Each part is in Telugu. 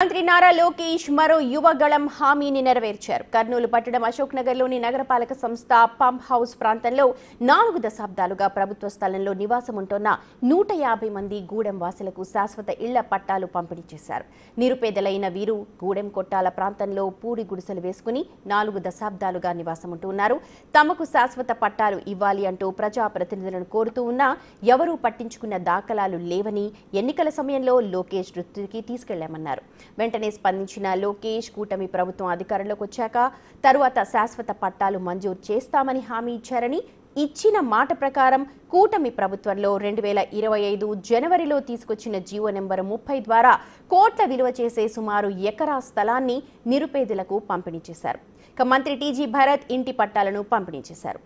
మంత్రి నారా లోకేష్ మరో యువగళం హామీని నెరవేర్చారు. కర్నూలు పట్టణం అశోక్ నగర్లోని నగరపాలక సంస్థ పంప్ హౌస్ ప్రాంతంలో 4 దశాబ్దాలుగా ప్రభుత్వ స్థలంలో నివాసం ఉంటున్న 150 మంది గూడెం వాసులకు శాశ్వత ఇళ్ల పట్టాలు పంపిణీ చేశారు. నిరుపేదలైన వీరు గూడెం కొట్టాల ప్రాంతంలో పూడి గుడిసెలు వేసుకుని 4 దశాబ్దాలుగా నివాసం ఉంటున్నారు. తమకు శాశ్వత పట్టాలు ఇవ్వాలి అంటూ ప్రజాప్రతినిధులను కోరుతూ ఉన్నా ఎవరూ పట్టించుకున్న దాఖలాలు లేవని ఎన్నికల సమయంలో లోకేష్ దృష్టికి తీసుకెళ్లామన్నారు. వెంటనే స్పందించిన లోకేష్ కూటమి ప్రభుత్వం అధికారంలోకి వచ్చాక తరువాత శాశ్వత పట్టాలు మంజూరు చేస్తామని హామీ ఇచ్చారని, ఇచ్చిన మాట ప్రకారం కూటమి ప్రభుత్వంలో 2025 జనవరిలో తీసుకొచ్చిన జీవో నెంబర్ 30 ద్వారా కోట్ల విలువ చేసే సుమారు ఎకరా స్థలాన్ని నిరుపేదలకు పంపిణీ చేశారు. ఇక మంత్రి టీజీ భరత్ ఇంటి పట్టాలను పంపిణీ చేశారు.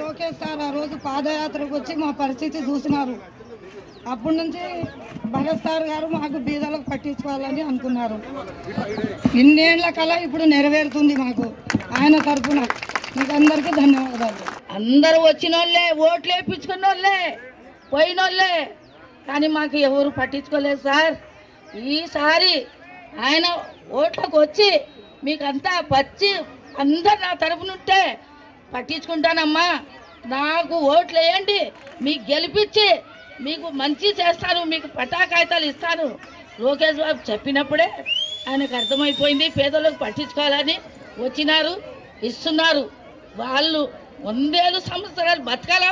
లోకేష్ సార్ ఆ రోజు పాదయాత్రకు వచ్చి మా పరిస్థితి చూసినారు. అప్పటి నుంచి భరత్ సార్ గారు మాకు బీదలకు పట్టించుకోవాలని అనుకున్నారు. ఇన్నేళ్ల కళ ఇప్పుడు నెరవేరుతుంది మాకు. ఆయన తరఫున మీకు అందరికీ ధన్యవాదాలు. అందరూ వచ్చిన వాళ్ళే, ఓట్లు వేయించుకున్న వాళ్ళే, పోయిన వాళ్ళే, కానీ మాకు ఎవరు పట్టించుకోలేదు సార్. ఈసారి ఆయన ఓట్లకు వచ్చి మీకంతా పచ్చి అందరు నా తరఫునుంటే పట్టించుకుంటానమ్మా, నాకు ఓట్లు వేయండి, మీకు గెలిపించి మీకు మంచి చేస్తాను, మీకు పట్టా కాగితాలు ఇస్తాను. లోకేష్ బాబు చెప్పినప్పుడే ఆయనకు అర్థమైపోయింది పేదలకు పట్టించుకోవాలని. వచ్చినారు, ఇస్తున్నారు. వాళ్ళు 100 సంవత్సరాలు బతకాల